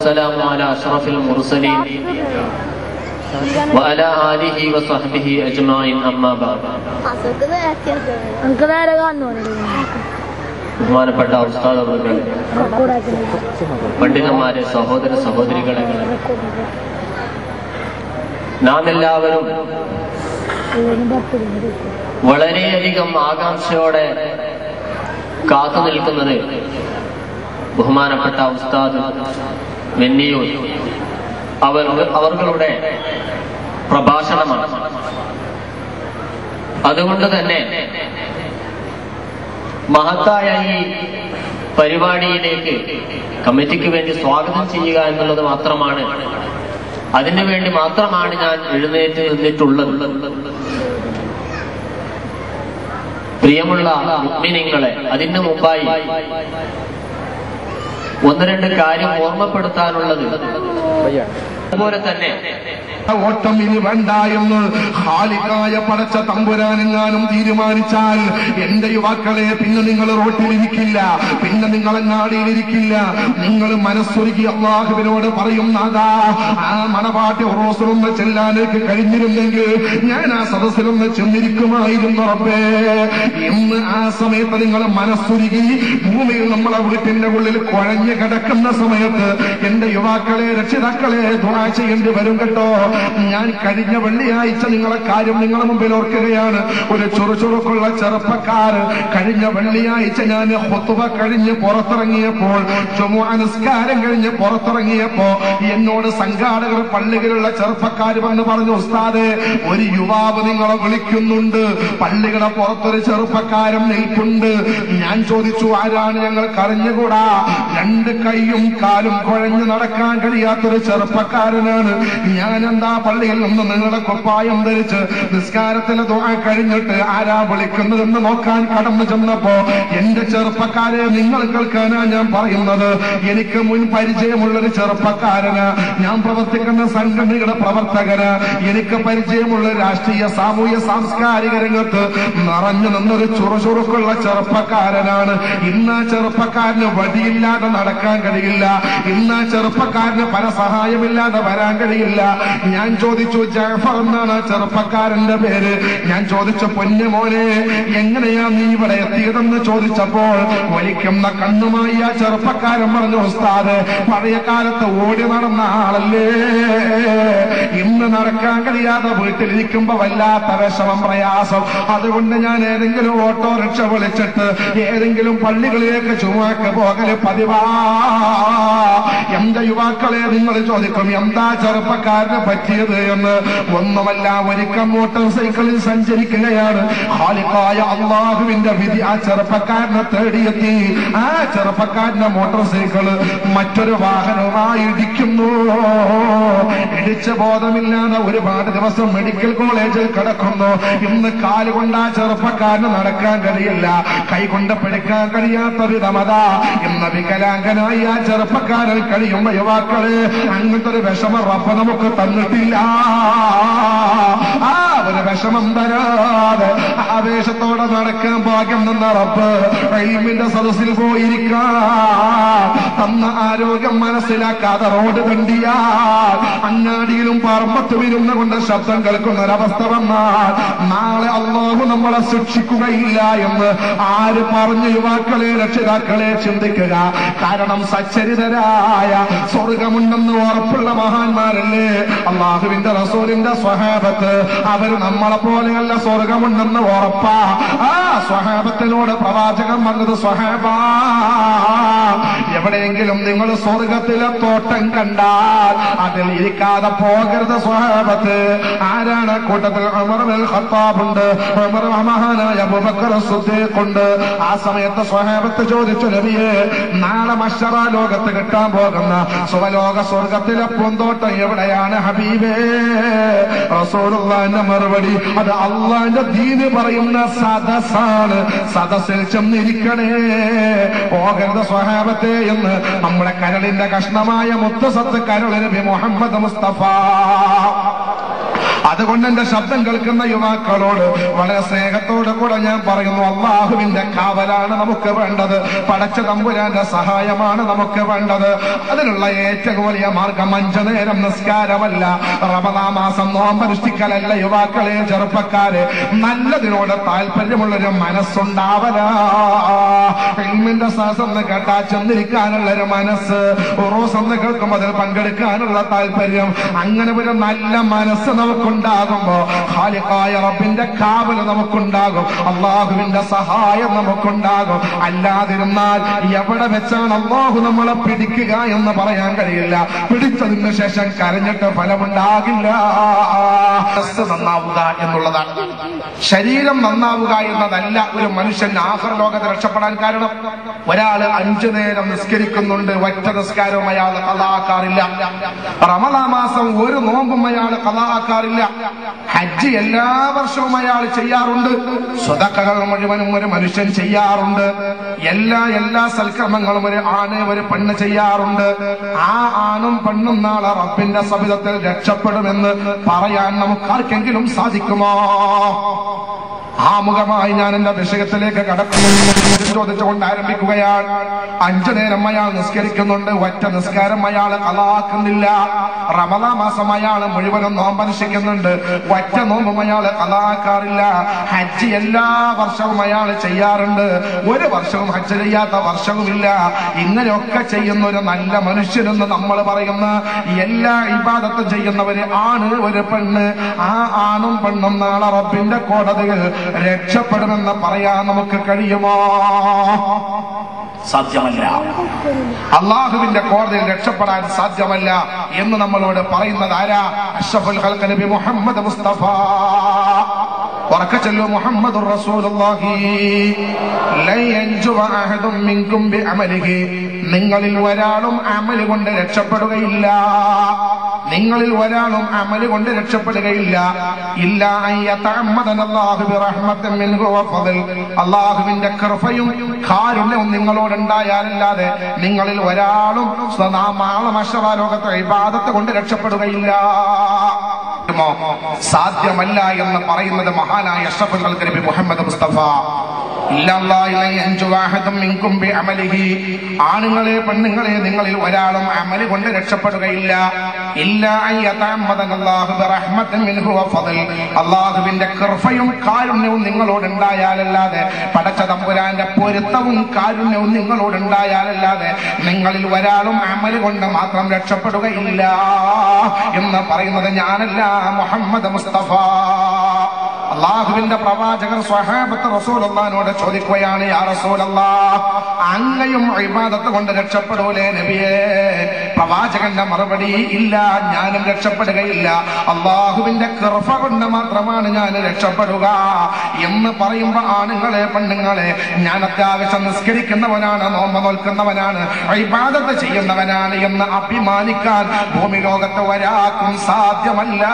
السلام على أشرف المرسلين وعلى آله وصحبه أجمعين أما بعد. ബഹുമാനപ്പെട്ട ഉസ്താദ് അവറുകളെ, പണ്ഡിതന്മാരെ, സഹോദര സഹോദരികളെ, നാം എല്ലാവരും വളരെയധികം ആകാംക്ഷയോടെ കാത്തു നിൽക്കുന്നത് ബഹുമാനപ്പെട്ട ഉസ്താദ് വെന്നിയൂർ അവരുടെ പ്രഭാഷണമാണ്. അതുകൊണ്ട് തന്നെ മഹത്തായ ഈ പരിപാടിയിലേക്ക് കമ്മിറ്റിക്ക് വേണ്ടി സ്വാഗതം ചെയ്യുക എന്നുള്ളത് മാത്രമാണ്, അതിനുവേണ്ടി മാത്രമാണ് ഞാൻ എഴുന്നേറ്റ് നിന്നിട്ടുള്ളത്. പ്രിയമുള്ള മുഅ്മിനീങ്ങളെ, അതിന് മുമ്പായി ഒന്ന് രണ്ട് കാര്യം ഓർമ്മപ്പെടുത്താനുള്ളത്. അതുപോലെ തന്നെ ഓട്ടം ഇനി വേണ്ട എന്ന് ഖാലിഖായ പടച്ച തമ്പുരാനെങ്ങാനും തീരുമാനിച്ചാൽ എന്റെ യുവാക്കളെ, പിന്നെ നിങ്ങൾ റോട്ടിലിരിക്കില്ല, പിന്നെ നിങ്ങൾ അങ്ങാടിയിലിരിക്കില്ല. നിങ്ങൾ മനസ്സൊരുക്കി അല്ലാഹുവിനോട് പറയും, നാദാ, ആ മണവാട്ടി ഉറൂസിലൊന്ന് ചെല്ലാനേക്ക് കഴിഞ്ഞിരുന്നെങ്കിൽ ഞാൻ ആ സദസ്സിലൊന്ന് ചെന്നിരിക്കുമായിരുന്നു റബ്ബേ. ഇന്ന് ആ സമയത്ത് നിങ്ങൾ മനസ്സൊരുക്കി ഭൂമിയിൽ നമ്മളെ വീട്ടിന്റെ ഉള്ളിൽ കുഴഞ്ഞു കിടക്കുന്ന സമയത്ത് എന്റെ യുവാക്കളെ, രക്ഷിതാക്കളെ ദുആ ചെയ്യേണ്ടി വരും കേട്ടോ. ഞാൻ കഴിഞ്ഞ വെള്ളിയാഴ്ച നിങ്ങളെ കാര്യം നിങ്ങളുടെ മുമ്പിൽ ഓർക്കുകയാണ്. ഒരു ചുറുചുറുക്കുള്ള ചെറുപ്പക്കാർ കഴിഞ്ഞ വെള്ളിയാഴ്ച ഞാൻ ഖുത്ബ കഴിഞ്ഞ് പുറത്തിറങ്ങിയപ്പോൾ, ജുമുഅ നിസ്കാരം കഴിഞ്ഞ് പുറത്തിറങ്ങിയപ്പോ എന്നോട് സംഘാടകർ, പള്ളികളിലുള്ള ചെറുപ്പക്കാർ വന്ന് പറഞ്ഞു, ഉസ്താദേ, ഒരു യുവാവ് നിങ്ങളെ വിളിക്കുന്നുണ്ട്, പള്ളികളുടെ പുറത്തൊരു ചെറുപ്പക്കാരൻ നിൽപ്പുണ്ട്. ഞാൻ ചോദിച്ചു, ആരാണ്? ഞങ്ങൾക്ക് അറിഞ്ഞുകൂടാ. രണ്ട് കൈയും കാലും കുഴഞ്ഞു നടക്കാൻ കഴിയാത്തൊരു ചെറുപ്പക്കാരനാണ്. ഞാൻ എന്താ പള്ളിയിൽ നിന്ന് നിങ്ങളുടെ കുപ്പായം ധരിച്ച് നിസ്കാരത്തിലെ ദുആ കഴിഞ്ഞിട്ട് ആരാ വിളിക്കുന്നതെന്ന് നോക്കാൻ കടന്നു ചെന്നപ്പോ, എന്റെ ചെറുപ്പക്കാരെ, നിങ്ങൾ കേൾക്കാനാ ഞാൻ പറയുന്നത്. എനിക്ക് മുൻ പരിചയമുള്ളൊരു ചെറുപ്പക്കാരന്, ഞാൻ പ്രവർത്തിക്കുന്ന സംഘടനയുടെ പ്രവർത്തകന്, എനിക്ക് പരിചയമുള്ള രാഷ്ട്രീയ, സാമൂഹ്യ, സാംസ്കാരിക രംഗത്ത് നിറഞ്ഞു നിന്നൊരു ചുറുചുറുക്കുള്ള ചെറുപ്പക്കാരനാണ്. ഇന്ന് ചെറുപ്പക്കാരന് വടിയില്ലാതെ നടക്കാൻ കഴിയില്ല. ഇന്ന് ചെറുപ്പക്കാരന് പരസഹായമില്ലാതെ വരാൻ കഴിയില്ല. ഞാൻ ചോദിച്ചു, ജഅഫർ എന്നാണ് ചെറുപ്പക്കാരന്റെ പേര്. ഞാൻ ചോദിച്ചു, പൊന്നു മോനെ, എങ്ങനെയാ നീ ഇവിടെ എത്തിയതെന്ന് ചോദിച്ചപ്പോൾ വലിക്കുന്ന കണ്ണുമായി ആ ചെറുപ്പക്കാരൻ പറഞ്ഞു, ഉസ്താദ്, പഴയ കാലത്ത് ഓടി നടന്ന ആളല്ലേ, ഇന്ന് നടക്കാൻ കഴിയാതെ വീട്ടിലിരിക്കുമ്പോ വല്ലാത്ത വിഷമം, പ്രയാസം. അതുകൊണ്ട് ഞാൻ ഏതെങ്കിലും ഓട്ടോറിക്ഷ വിളിച്ചിട്ട് ഏതെങ്കിലും പള്ളികളിലേക്ക് ചുമക്ക് പോകല് പതിവാ. എന്റെ യുവാക്കളെ, നിങ്ങൾ ചോദിക്കും, എന്താ ചെറുപ്പക്കാരന് പറ്റിയത് എന്ന്. ഒന്നുമല്ല, ഒരിക്കൽ മോട്ടോർ സൈക്കിളിൽ സഞ്ചരിക്കുകയാണ്. ഖാലിഖായ അല്ലാഹുവിന്റെ വിധി ആ ചെറുപ്പക്കാരനെ തേടിയെത്തി. ആ ചെറുപ്പക്കാരന്റെ മോട്ടോർ സൈക്കിൾ മറ്റൊരു വാഹനവുമായി ഇടിക്കുന്നു. ഇടിച്ച ബോധമില്ലാതെ ഒരുപാട് ദിവസം മെഡിക്കൽ കോളേജിൽ കിടക്കുന്നു. ഇന്ന് കാലുകൊണ്ട് ആ ചെറുപ്പക്കാരന് നടക്കാൻ കഴിയില്ല, കൈകൊണ്ട് പിടിക്കാൻ കഴിയാത്ത വിധമതാ. ഇന്ന് വികലാംഗനായി ആ ചെറുപ്പക്കാരൻ കഴിയുമ്പോ, യുവാക്കളെ, അങ്ങനത്തെ ഒരു വിഷമം റബ്ബ് നമുക്ക് തന്നിട്ടില്ല. ആ ഒരു വിഷമം തരാതെ ആവേശത്തോടെ നടക്കാൻ ഭാഗ്യം തന്ന റബ്ബ് ഇൽമിന്റെ സദസ്സിൽ പോയിരിക്കാൻ തന്ന ആരോഗ്യം മനസ്സിലാക്കാതെ റോഡ് കണ്ടിയാൽ, അങ്ങാടിയിലും പറമ്പത്തും ഇരുന്ന് കൊണ്ട് ശബ്ദം കേൾക്കുന്ന ഒരവസ്ഥ വന്നാൽ നാളെ അല്ലാഹു നമ്മളെ ശിക്ഷിക്കുകയില്ല എന്ന് ആര് പറഞ്ഞു? യുവാക്കളെ, രക്ഷിതാക്കളെ, ചിന്തിക്കുക. കാരണം സച്ചരിതരായ സ്വർഗമുണ്ടെന്ന് ഉറപ്പുള്ള മഹാന്മാരല്ലേ അല്ലാഹുവിന്റെ റസൂലിന്റെ സ്വഹാബത്ത്. അവർ നമ്മളെ പോലെയല്ല, സ്വർഗമുണ്ടെന്ന് ഉറപ്പാ. ആ സ്വഹാബത്തിനോട് പ്രവാചകൻ പറഞ്ഞത്, സ്വഹാബാ, എവിടെയെങ്കിലും നിങ്ങൾ സ്വർഗത്തിലെ തോട്ടം കണ്ടാൽ അതിൽ ഇരിക്കാതെ പോകരുത് സ്വഹാബത്ത്. ആരാണ് കൂട്ടത്തിൽ? ഉമർ ഇബ്നുൽ ഖത്താബ് ഉണ്ട്, മഹാനായ അബൂബക്കർ സിദ്ദീഖ് ഉണ്ട്. ആ സമയത്ത് സ്വഹാബത്ത് ചോദിച്ചു, നബിയേ, നാളെ മഹ്ശറ ലോകത്ത് കിട്ടാൻ പോകുന്ന സുവലോക സ്വർഗത്തിലെ പൂന്തോട്ടം എവിടെയാണ് ഹബീബേ? റസൂലുള്ളാഹിന്റെ മറുപടി, അത് അള്ളാന്റെ ദീന് പറയുന്ന സദസ്സാണ്, സദസ്സിൽ ചെന്നിരിക്കണേ, പോകരുത് സ്വഹാബത്തെ എന്ന് നമ്മുടെ കരളിന്റെ കഷ്ണമായ മുത്തുസത്ത് കരൾ നബി മുഹമ്മദ് മുസ്തഫ അതുകൊണ്ട് എന്റെ ശബ്ദം കേൾക്കുന്ന യുവാക്കളോട് വളരെ സ്നേഹത്തോടു കൂടെ ഞാൻ പറയുന്നു, അള്ളാഹുവിന്റെ കാവലാണ് നമുക്ക് വേണ്ടത്, പടച്ച തമ്പുരാന്റെ സഹായമാണ് നമുക്ക് വേണ്ടത്. അതിനുള്ള ഏറ്റവും വലിയ മാർഗം 5 നേരം നിസ്കാരമല്ല, റമദാൻ മാസം നോമ്പനുഷ്ഠിക്കലല്ല. യുവാക്കളെ, ചെറുപ്പക്കാരെ, നല്ലതിനോട് താല്പര്യമുള്ളൊരു മനസ്സുണ്ടാവലാ. ഇൽമിന്റെ സാസെന്ന് കേട്ടാ ചെന്നിരിക്കാനുള്ളൊരു മനസ്സ്, ഉറൂസെന്ന് കേൾക്കുമ്പോൾ അതിൽ പങ്കെടുക്കാനുള്ള താല്പര്യം, അങ്ങനെ ഒരു നല്ല മനസ്സ് നമുക്കുണ്ടാകുമ്പോ ഖാലിഖായ റബ്ബിന്റെ കാവൽ നമുക്കുണ്ടാകും, അള്ളാഹുവിന്റെ സഹായം നമുക്കുണ്ടാകും. അല്ലാതിരുന്നാൽ എവിടെ വെച്ചാണ് അള്ളാഹു നമ്മളെ പിടിക്കുക എന്ന് പറയാൻ കഴിയില്ല. പിടിച്ചതിന് ശേഷം കരഞ്ഞിട്ട് ഫലമുണ്ടാകില്ല. മനസ്സ് നന്നാവുക എന്നുള്ളതാണ്. ശരീരം നന്നാവുക എന്നതല്ല ഒരു മനുഷ്യൻ ആഖിറലോകത്ത് രക്ഷപ്പെടാൻ കാരണം. ഒരാള് 5 നേരം നിസ്കരിക്കുന്നുണ്ട്, ഒറ്റ നിസ്കാരവും അയാൾ ഖളാക്കാറില്ല. റമദാൻ മാസം ഒരു നോമ്പും അയാൾ ഖളാക്കാറില്ല. ഹജ്ജ് എല്ലാ വർഷവും അയാൾ ചെയ്യാറുണ്ട്. സ്വതക്കകൾ മുഴുവനും ഒരു മനുഷ്യൻ ചെയ്യാറുണ്ട്. എല്ലാ സൽക്കർമ്മങ്ങളും ഒരു ആണ് ഒരു പെണ്ണ് ചെയ്യാറുണ്ട്. ആ ആണും പെണ്ണും നാളെ റബ്ബിന്റെ സവിധത്തിൽ രക്ഷപ്പെടുമെന്ന് പറയാൻ നമുക്കാർക്കെങ്കിലും സാധിക്കുമോ? ആമുഖമായി ഞാൻ എന്റെ വിഷയത്തിലേക്ക് കടക്കുന്നു. ചോദിച്ചുകൊണ്ട് ആരംഭിക്കുകയാണ്. 5 നേരം അയാൾ നിസ്കരിക്കുന്നുണ്ട്, ഒറ്റ നിസ്കാരം അയാൾ ഖളാക്കുന്നില്ല. റമദാൻ മാസം അയാൾ മുഴുവനും നോമ്പനുഷ്ഠിക്കുന്നുണ്ട്, ഒറ്റ നോമ്പും അയാൾ ഖളാക്കാറില്ല. ഹജ്ജ് എല്ലാ വർഷവും അയാൾ ചെയ്യാറുണ്ട്, ഒരു വർഷവും ഹജ്ജ് ചെയ്യാത്ത വർഷവുമില്ല. ഇങ്ങനെയൊക്കെ ചെയ്യുന്ന ഒരു നല്ല മനുഷ്യനെന്ന് നമ്മൾ പറയുന്ന എല്ലാ ഇബാദത്തും ചെയ്യുന്നവര് ആണ് ഒരു പെണ്ണ്. ആ ആണും പെണ്ണും നാളെ റബ്ബിന്റെ കോടതിയിൽ രക്ഷപ്പെടുമെന്ന് പറയാൻ നമുക്ക് കഴിയുമോ? സാധ്യമല്ല. അള്ളാഹുവിന്റെ കോടതിയിൽ രക്ഷപ്പെടാൻ സാധ്യമല്ല എന്ന് നമ്മളോട് പറയുന്നത് ആരാ? അഷ്റഫുൽ ഖൽഖ് നബി മുഹമ്മദ് മുസ്തഫ. ഉറക്കച്ചൊല്ലു, മുഹമ്മദുർ റസൂലുള്ളാഹി. ലൻ യൻജുവ അഹദും മിൻകും ബിഅമലിഹി. നിങ്ങളിൽ ഒരാളും അമൽ കൊണ്ട് രക്ഷപ്പെടുകയില്ല. നിങ്ങളിൽ ഒരാളും അമല് കൊണ്ട് രക്ഷപ്പെടുകയില്ല. ഇല്ലാ അൻ യതഅമ്മദനല്ലാഹു ബിറഹ്മത്തിൻ മിൻഹു വഫദൽ. അല്ലാഹുവിന്റെ കൃപയും കാരുണ്യവും നിങ്ങളോടുണ്ടായാലല്ലാതെ നിങ്ങളിൽ ഒരാളും ലോകത്തെ ഇബാദത്ത് കൊണ്ട് രക്ഷപ്പെടുകയില്ല. സാധ്യമല്ല എന്ന് പറയുന്നത് മഹാനായ അഷ്റഫുൽ ഖൽഖ് നബി മുഹമ്മദ് മുസ്തഫ. ആണുങ്ങളെ പെണ്ണുങ്ങളെ നിങ്ങളിൽ ഒരാളും അമല് കൊണ്ട് രക്ഷപ്പെടുകയില്ല. അള്ളാഹുവിന്റെ കൃപയും കാരുണ്യവും നിങ്ങളോടുണ്ടായാലല്ലാതെ, പടച്ച തമ്പുരാന്റെ പൊരുത്തവും കാരുണ്യവും നിങ്ങളോടുണ്ടായാലല്ലാതെ നിങ്ങളിൽ ഒരാളും അമല് കൊണ്ട് മാത്രം രക്ഷപ്പെടുകയില്ല എന്ന് പറയുന്നത് ഞാനല്ല, മുഹമ്മദ് മുസ്തഫ. അള്ളാഹുവിന്റെ പ്രവാചകർ സ്വഹാബത്ത് റസൂലുള്ളാഹിനോട് ചോദിക്കുകയാണ്, യാ റസൂലല്ലാഹ്, അങ്ങയും ഇബാദത്ത് കൊണ്ട് രക്ഷപ്പെടൂലേ നബിയേ? പ്രവാചകന്റെ മറുപടി, ഇല്ല, ഞാനും രക്ഷപ്പെടുകയില്ല, അള്ളാഹുവിന്റെ കൃപ കൊണ്ട് മാത്രമാണ് ഞാൻ രക്ഷപ്പെടുക എന്ന് പറയുമ്പോ, ആണുങ്ങളെ പെണ്ണുങ്ങളെ, ഞാൻ അത്യാവശ്യം നിസ്കരിക്കുന്നവനാണ്, നോമ്പ് നോൽക്കുന്നവനാണ്, ഇബാദത്ത് ചെയ്യുന്നവനാണ് എന്ന് അഭിമാനിക്കാൻ ഭൂമി ലോകത്ത് ഒരാൾക്കും സാധ്യമല്ല.